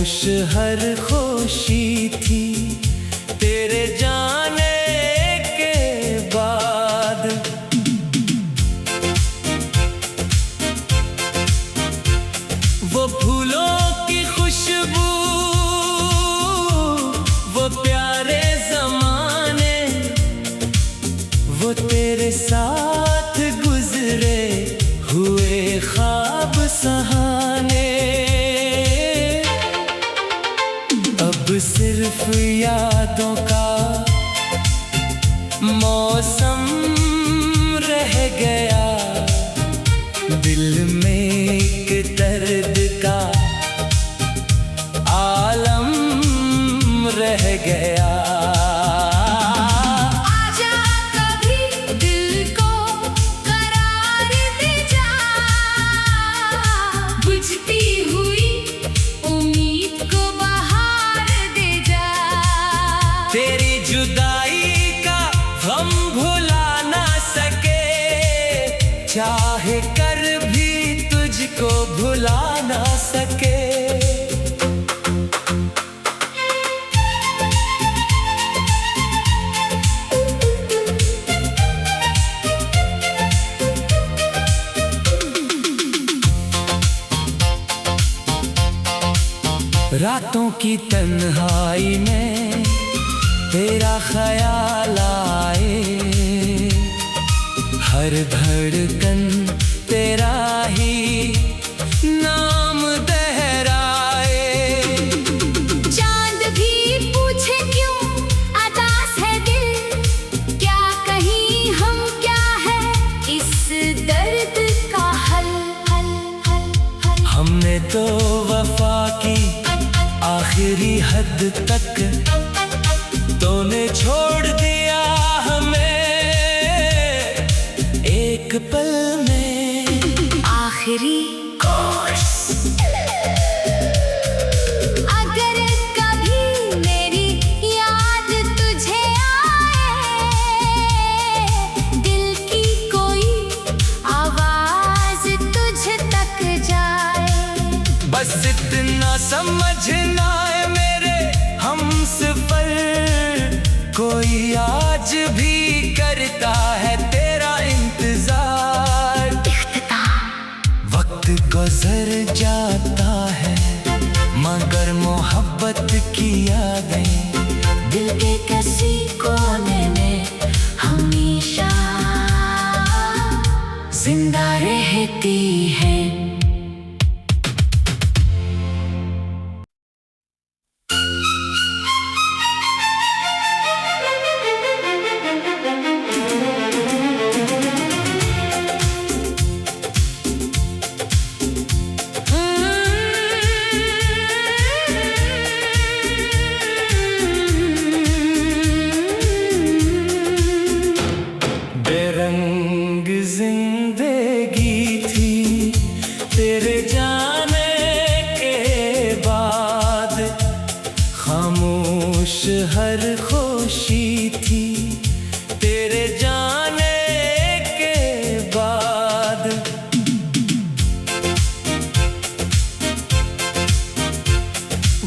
हर खुशी थी तेरे जाने के बाद। वो फूलों की खुशबू, वो प्यारे ज़माने, वो तेरे साथ गुजरे हुए ख्वाब सहाने। अब सिर्फ यादों का मौसम रह गया, दिल में एक दर्द का आलम रह गया। तेरी जुदाई का हम भुला ना सके, चाहे कर भी तुझको भुला ना सके। रातों की तन्हाई में तेरा ख्याल आए, हर धड़कन तेरा ही नाम दोहराए। चांद भी पूछे क्यों अदास है दिल, क्या कहीं हम क्या है इस दर्द का हल। हमने तो वफा की आखिरी हद तक, तूने छोड़ दिया हमें एक पल में आखिरी कोर्स। अगर कभी मेरी याद तुझे आए, दिल की कोई आवाज तुझ तक जाए, बस इतना समझना है मेरे हमसफर, कोई आज भी करता है तेरा इंतजार। वक्त गुजर जाता है मगर मोहब्बत की यादें दिल के किसी कोने में हमेशा जिंदा रहती है। बेरंग जिंदगी थी तेरे जाने के बाद, खामोश हर खुशी थी तेरे जाने के बाद।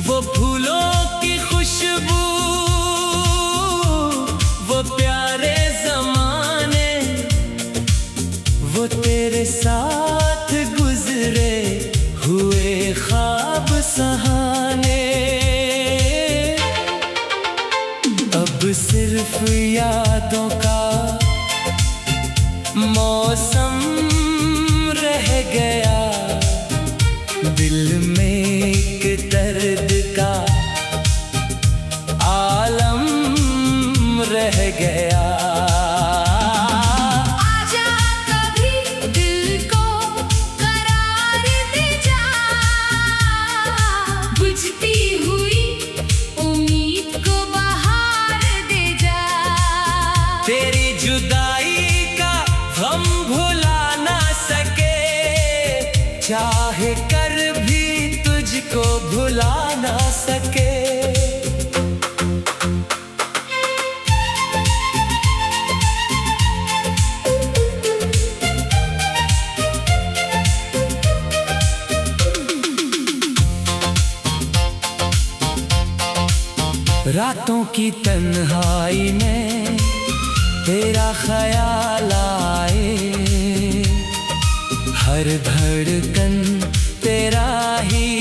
वो फूलों की खुशबू, वो प्यारे ज़माने, वो तेरे साथ गुजरे हुए ख्वाब सहाने। अब सिर्फ यादों का मौसम रह गया, दिल में एक दर्द का आलम रह गया। तेरी जुदाई का हम भुला ना सके, चाहे कर भी तुझको भुला ना सके। रातों की तन्हाई में तेरा ख्याल आए, हर धड़कन तेरा ही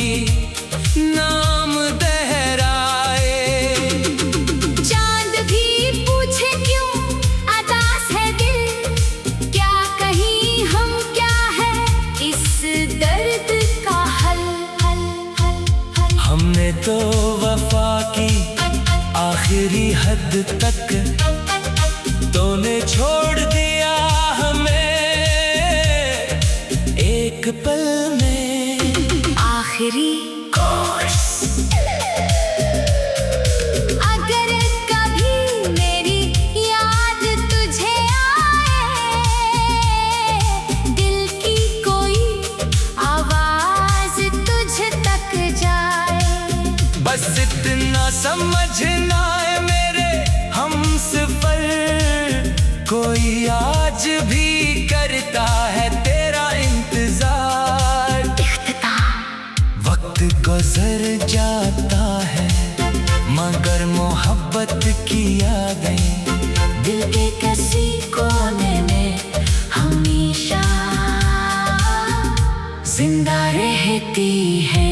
नाम दोहराए। चांद भी पूछे क्यों अदास है दिल, क्या कहीं हम क्या है इस दर्द का हल हल हल हल। हमने तो वफा की आखिरी हद तक, तूने छोड़ दिया हमें एक पल में। आखिरी कोर्स। अगर कभी मेरी याद तुझे आए, दिल की कोई आवाज तुझ तक जाए, बस इतना समझना है मेरे हमसफर, कोई आज भी करता है तेरा इंतजार। वक्त गुजर जाता है मगर मोहब्बत की यादें दिल के किसी कोने में हमेशा जिंदा रहती है।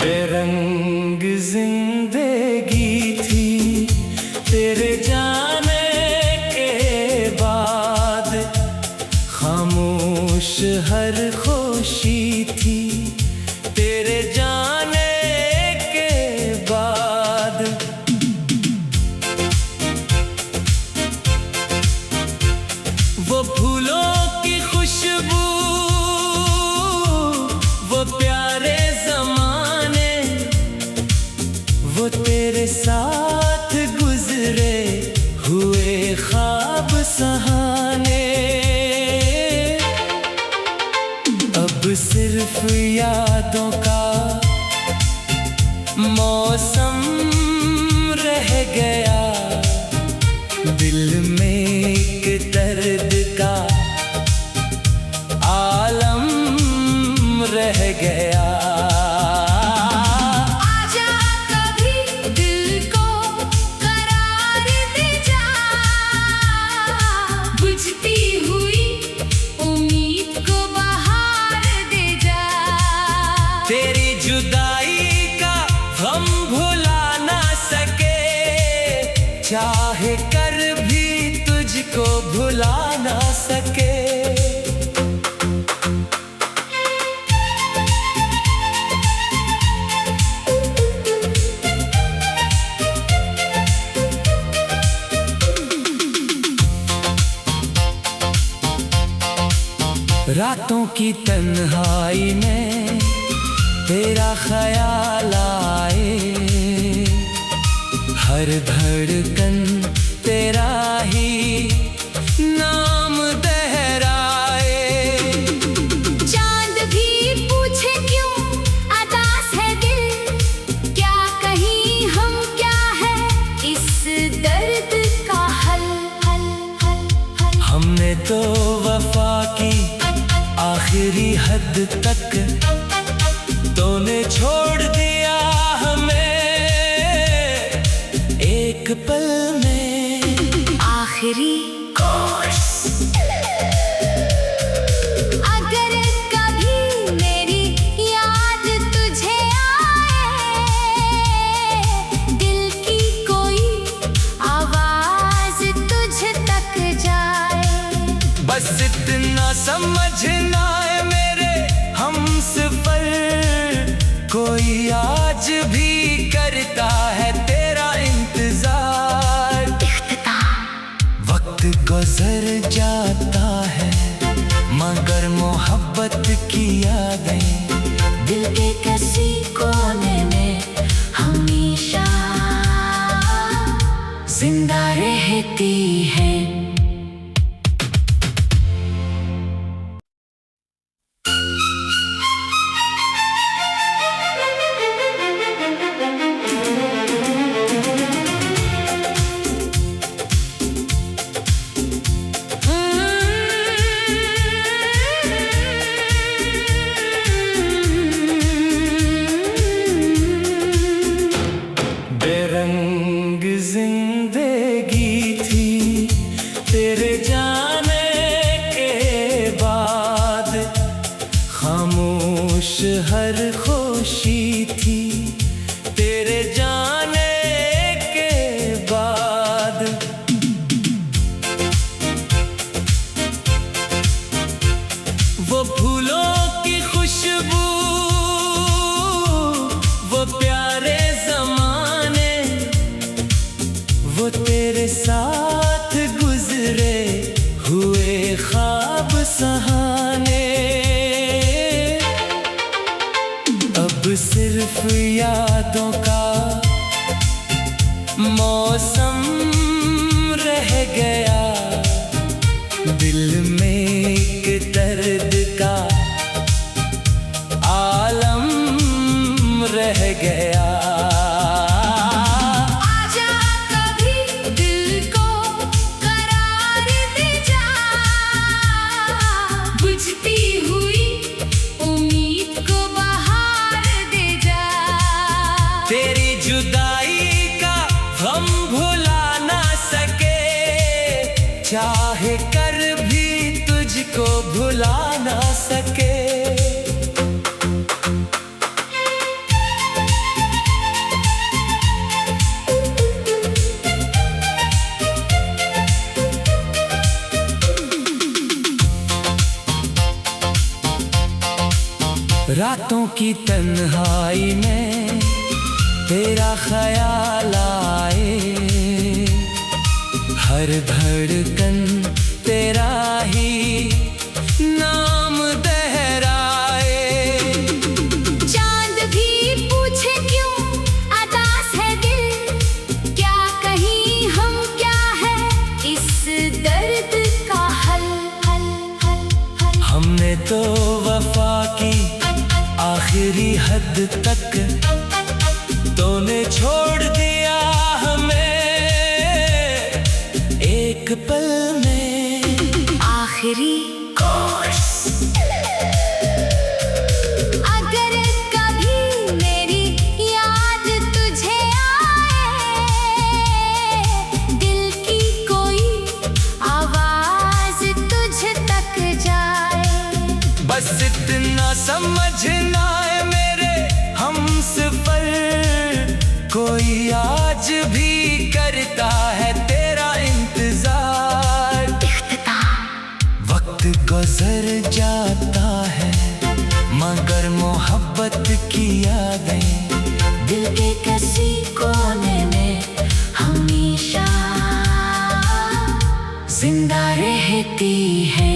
बेरंग जिंदगी थी तेरे जाने के बाद, खामोश हर खुशी थी तेरे जाने के बाद। वो फूलों की खुशबू, वो प्यारे ज़माने, वो तेरे साथ गुजरे हुए ख्वाब सहाने, अब सिर्फ यादों का मौसम रह गया, दिल में एक दर्द का आलम रह गया। आजा कभी दिल को करार दे जा, बुझती हुई उम्मीद को बहार दे जा। तेरी जुदाई का हम भुला ना सके, चाहे कर भी तुझको भुला ना सके। रातों की तन्हाई में तेरा ख्याल आए, हर धड़कन तेरा ही नाम दोहराए। चांद भी पूछे क्यों अदास है दिल, क्या कहीं हम क्या है इस दर्द का हल हल हल हल। हमने तो वफा की आखिरी हद तक, तूने छोड़ दिया हमें एक पल में। आखिरी कोर्स। अगर कभी मेरी याद तुझे आए, दिल की कोई आवाज तुझ तक जाए, बस इतना समझना है मेरे हमसफर, कोई आज भी करता है तेरा इंतजार। वक्त गुजर जाता है मगर मोहब्बत की यादें दिल के किसी कोने में हमेशा जिंदा रहती है। जिंदगी थी तेरे जाने के बाद, खामोश हर खुशी थी तेरे जाने के बाद। वो फूलों की खुशबू, वो प्यारे ज़माने, वो तेरे साथ गुजरे हुए ख्वाब सहाने, अब सिर्फ यादों का मौसम रह गया, दिल में एक दर्द का आलम रह गया। आजा कभी दिल को करार दे जा, बुझती हुई उम्मीद को बहार दे जा। तेरी जुदाई का हम भुला ना सके, चाहे कर भी तुझको भुला ना सके। रातों की तन्हाई में तेरा ख्याल आए, हर धड़कन तेरा ही नाम दोहराए। चांद भी पूछे क्यों अदास है दिल, क्या कहीं हम क्या है इस दर्द का हल हल हल हल। हमने तो वफा की आखिरी हद तक, तूने छोड़ दिया हमें एक पल में आखिरी कोर्स। अगर कभी मेरी याद तुझे आए, दिल की कोई आवाज तुझ तक जाए, बस इतना समझना है मेरे हमसफर, कोई आज भी करता है तेरा इंतजार। वक्त गुजर जाता है मगर मोहब्बत की यादें दिल के किसी कोने में हमेशा जिंदा रहती है।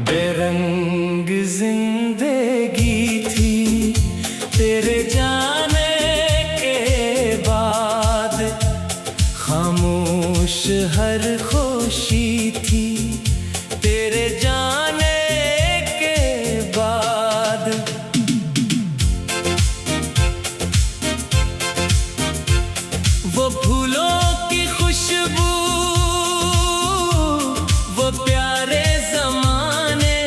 बेरंग जिंदगी थी तेरे जाने के बाद, खामोश हर खुशी थी तेरे जाने के बाद। वो फूलों की खुशबू, वो प्यारे ज़माने,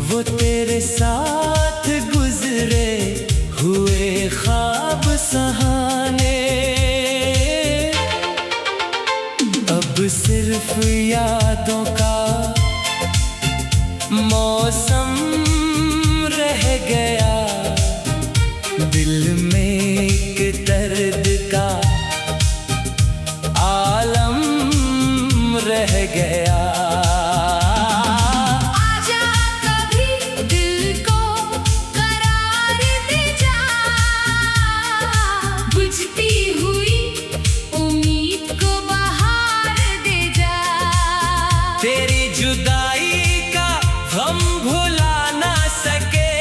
वो तेरे साथ गुजरे हुए ख्वाब सहाने, अब सिर्फ यादों का मौसम रह गया, दिल में एक दर्द का आलम रह गया। आजा कभी दिल को करार दे जा, बुझती हुई उम्मीद को बहार दे जा। तेरी जुदाई का हम भुला ना सके,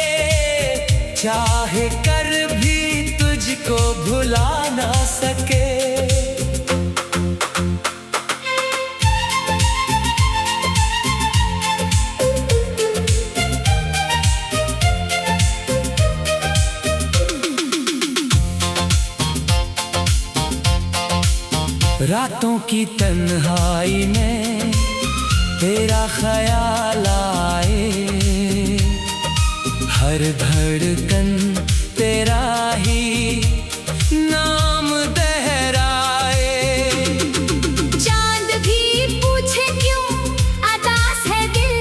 चाहे कर भी तुझको भुला ना सके। रातों की तन्हाई में तेरा ख्याल आए, हर धड़कन तेरा ही नाम दोहराए। चांद भी पूछे क्यों उदास है दिल,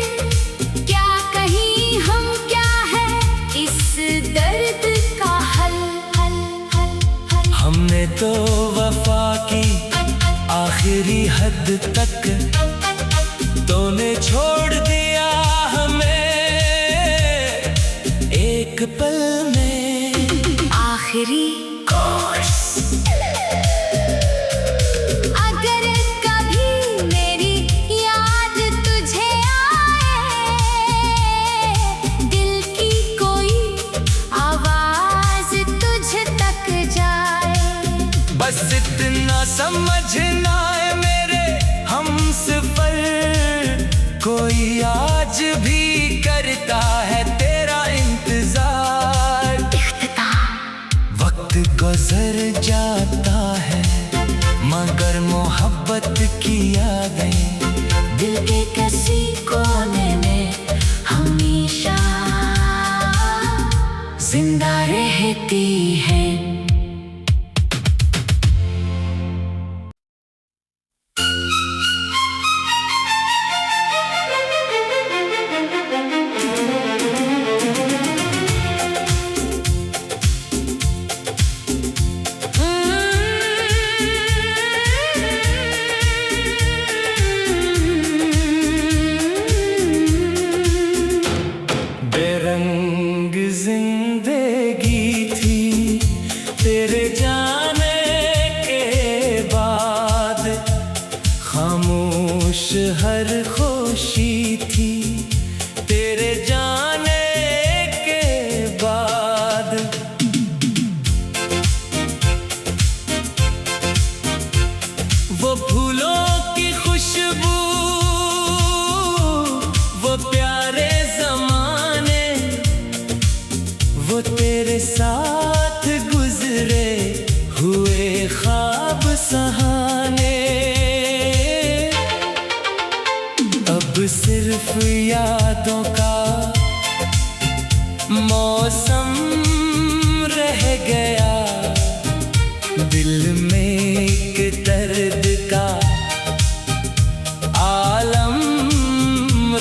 क्या कहीं हम क्या है इस दर्द का हल हल हल हल। हमने तो वफा की आखिरी हद तक, तूने छोड़ दिया हमें एक पल में। आखिरी कोर्स। अगर कभी मेरी याद तुझे आए, दिल की कोई आवाज तुझ तक जाए, बस इतना समझना है मेरे हमसफर, कोई आज भी करता है तेरा इंतजार। वक्त गुजर जाता है मगर मोहब्बत की यादें दिल के किसी कोने में हमेशा जिंदा रहती है। बेरंग जिंदगी थी तेरे जाने के बाद, खामोश हर खुशी थी तेरे जाने के बाद। वो फूलों की खुशबू, वो प्यारे ज़माने, वो तेरे साथ गुजरे हुए ख्वाब सहाने, अब सिर्फ यादों का मौसम रह गया, दिल में एक दर्द का आलम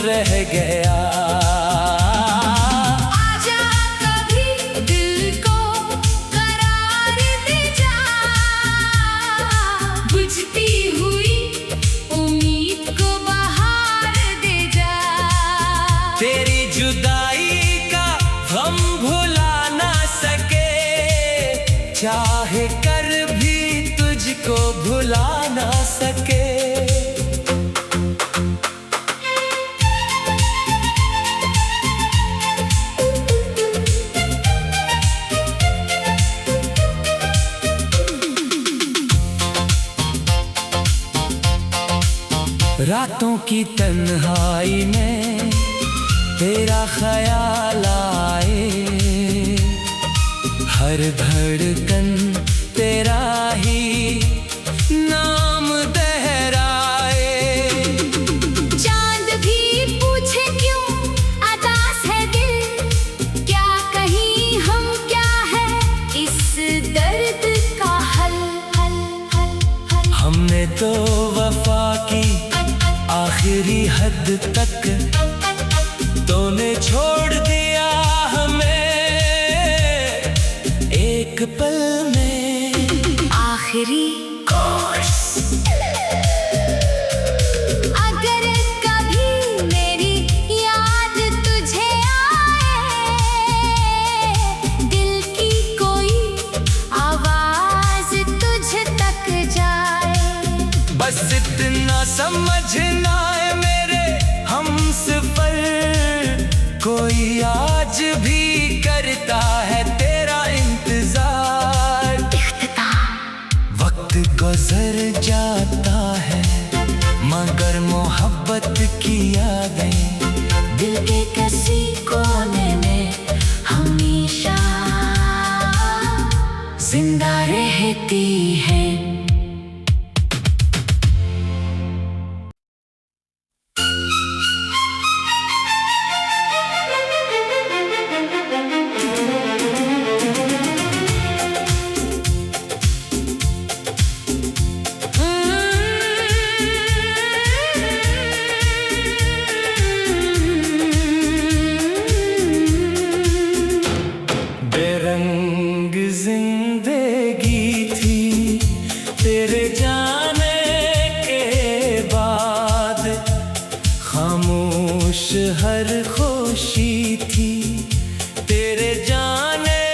रह गया। आजा कभी दिल को करार दे जा, बुझती हुई उम्मीद को बहार दे जा। तेरी जुदाई का हम भुला ना सके, चाहे कर भी तुझको भुला ना सके। रातों की तन्हाई में तेरा ख्याल आए, हर धड़कन तेरा ही नाम दोहराए। चांद भी पूछे क्यों उदास है दिल, क्या कहीं हम क्या है इस दर्द का हल हल हल हल। हमने तो वफा की आखिरी हद तक, तूने छोड़ दिया हमें एक पल में। आखिरी कोर्स। अगर कभी मेरी याद तुझे आए, दिल की कोई आवाज तुझ तक जाए, बस इतना समझना है मेरे हमसफर, कोई आज भी करता है तेरा इंतजार। वक्त गुजर जाता है मगर मोहब्बत की यादें दिल के किसी कोने में हमेशा जिंदा रहती है। खामोश हर खुशी थी तेरे जाने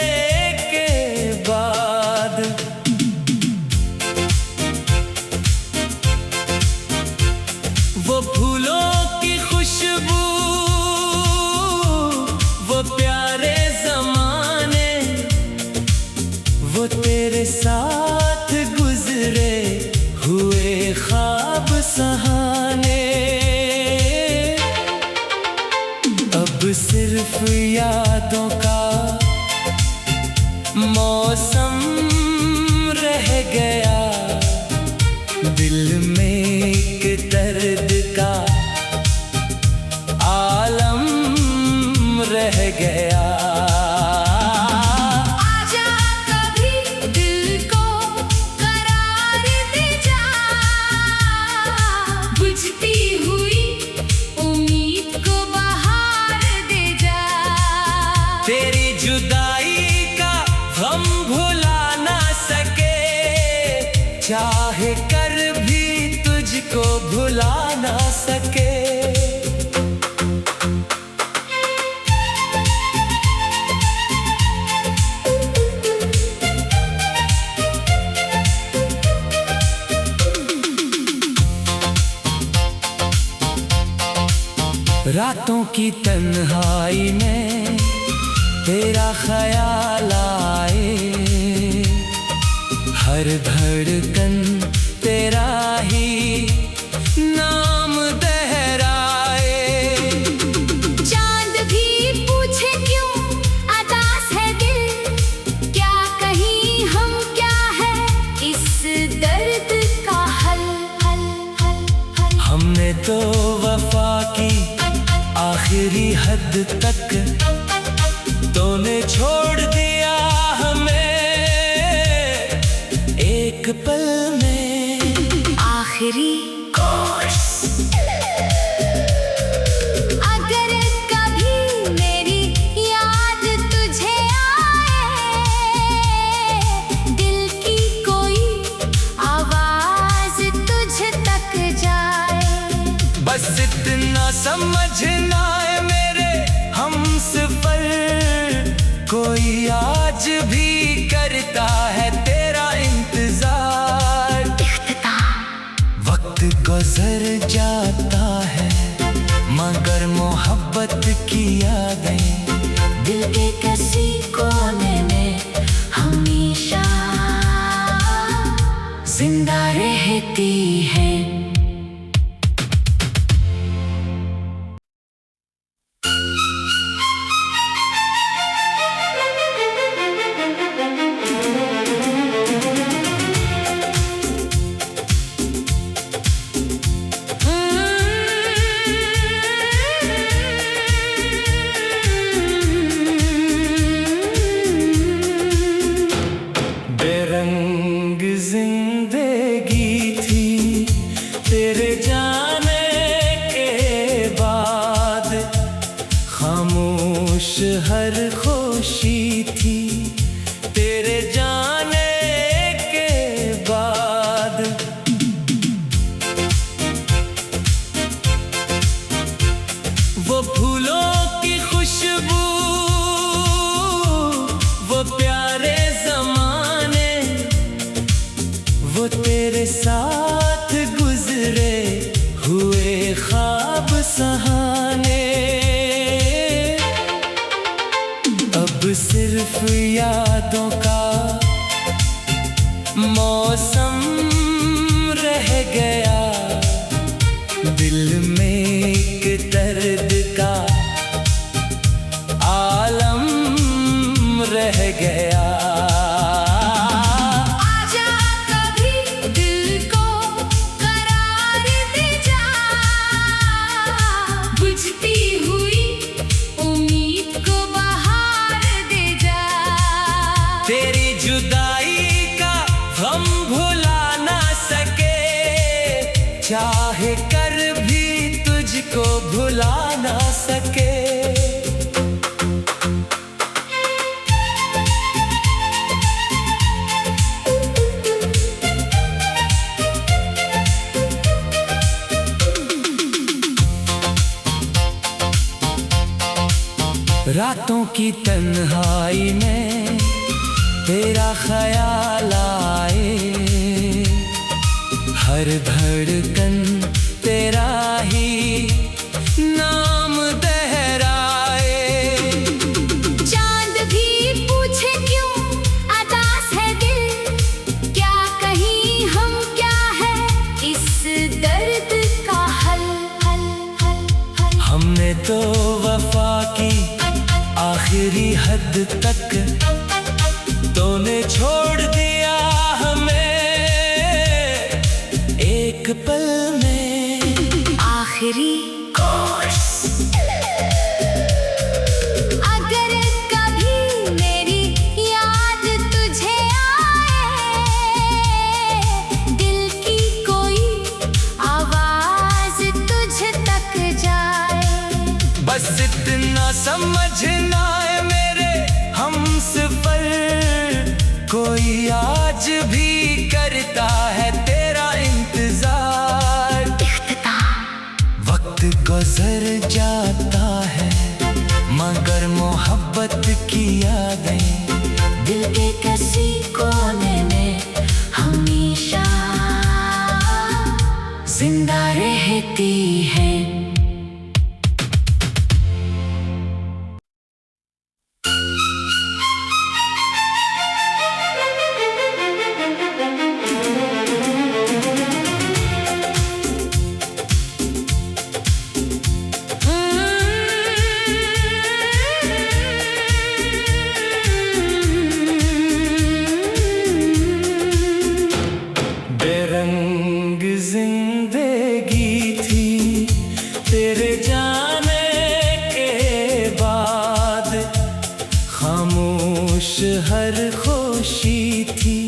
के बाद। वो फूलों की खुशबू, वो प्यारे ज़माने, वो तेरे साथ गुजरे हुए ख्वाब सहाने, अब सिर्फ यादों का मौसम रह गया। दिल में एक दर्द का आलम रह गया। आजा कभी दिल को करार दे जा, बुझती हुई उम्मीद को बहार दे जा। तेरी जुदाई का हम भुला ना सके, चाहे कर भी तुझको भुला ना सके। रातों की तन्हाई में तेरा ख्याल आए, हर धड़कन तेरा ही नाम दोहराए। चांद भी पूछे क्यों अदास है दिल, क्या कहीं हम क्या है इस दर्द का हल हल हल हल। हमने तो वफा की आखिरी हद तक, तूने छोड़ दिया हमें एक पल में। आखिरी कोर्स, अगर कभी मेरी याद तुझे आए, दिल की कोई आवाज तुझ तक जाए, बस इतना समझना है मेरे हमसफर, कोई आज भी करता है तेरा इंतजार। वक्त गुजर जाता है मगर मोहब्बत की यादें दिल के किसी कोने में हमेशा जिंदा रहती है। बेरंग जिंदगी थी तेरे जाने के बाद, खामोश हर खुशी थी तेरे जाने के बाद। वो फूलों की खुशबू, वो प्यारे ज़माने, वो तेरे साथ गुजरे हुए ख्वाब सहाने, अब सिर्फ यादों का मौसम रह गया। दिल में एक दर्द का आलम रह गया। आजा कभी दिल को करार दे जा, बुझती हुई उम्मीद को बहार दे जा। तेरी जुदाई का हम भुला ना सके, चाहे कर भी तुझको भुला ना सके। रातों की तन्हाई में तेरा ख्याल आए, हर धड़कन तेरा ही नाम दोहराए। चांद भी पूछे क्यों अदास है दिल, क्या कहीं हम क्या है इस दर्द का हल हल हल हल। हमने तो वफा की आखिरी हद तक, तूने छोड़ दिया हमें एक पल में। आखिरी कोर्स। अगर कभी मेरी याद तुझे आए, दिल की कोई आवाज तुझ तक जाए, बस इतना समझना है मेरे हमसफर, कोई आज भी करता है तेरा इंतजार। वक्त गुजर जाता है मगर मोहब्बत की यादें दिल के किसी कोने में हमेशा जिंदा रहती है। बेरंग जिंदगी थी तेरे जाने के बाद, खामोश हर खुशी थी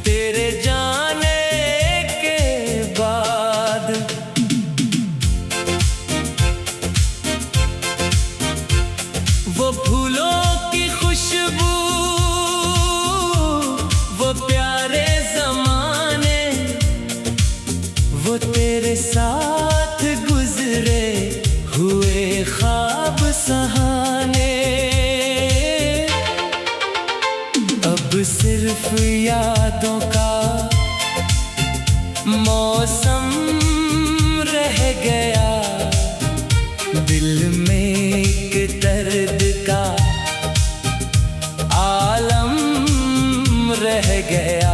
तेरे जाने के बाद। वो फूलों की खुशबू, वो प्यारे ज़माने, वो तेरे साथ गुजरे हुए ख्वाब सहाने, अब सिर्फ यादों का मौसम रह गया, दिल में एक दर्द का आलम रह गया।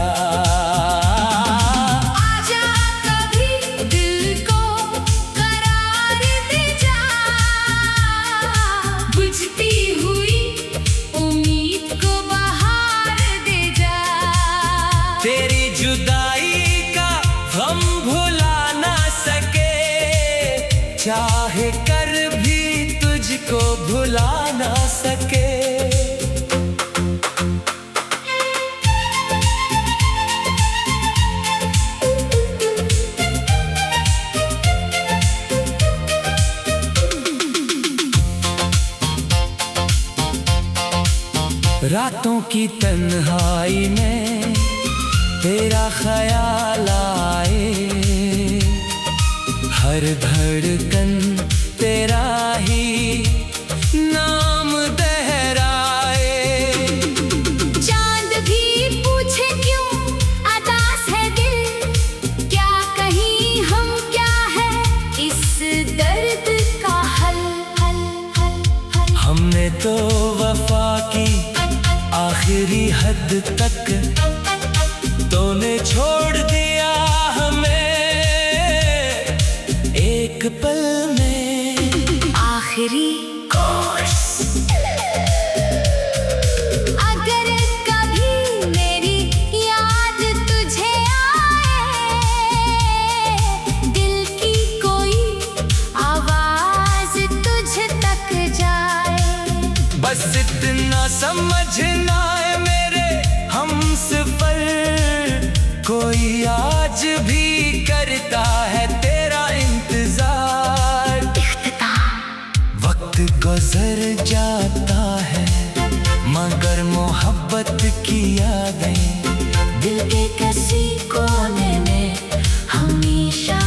आजा कभी दिल को करार दे जा, बुझती हुई उम्मीद को बहार दे जा। तेरी जुदाई का हम भुला ना सके, चाहे कर भी तुझको भुला ना सके। रातों की तन्हाई में तेरा ख्याल आए, हर धड़कन तेरा ही नाम दोहराए। चांद भी पूछे क्यों अदास है दिल, क्या कहीं हम क्या है इस दर्द का हल हल हल हल। हमने तो वफा की आखिरी हद तक, तूने छोड़ दिया हमें एक पल में। आखिरी कोर्स। अगर कभी मेरी याद तुझे आए, दिल की कोई आवाज तुझ तक जाए, बस इतना समझना है मेरे हमसफर, कोई आज भी करता है तेरा इंतजार। वक्त गुजर जाता है मगर मोहब्बत की यादें दिल के किसी कोने में हमेशा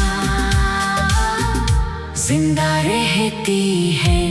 जिंदा रहती है।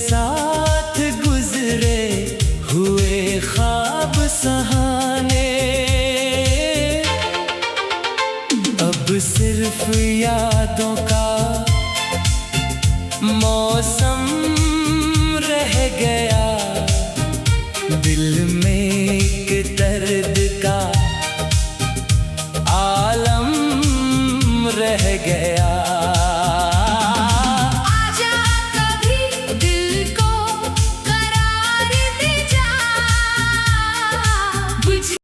साथ गुजरे हुए ख्वाब सहाने, अब सिर्फ यादों का मौसम रह गया, दिल में एक दर्द का आलम रह गया।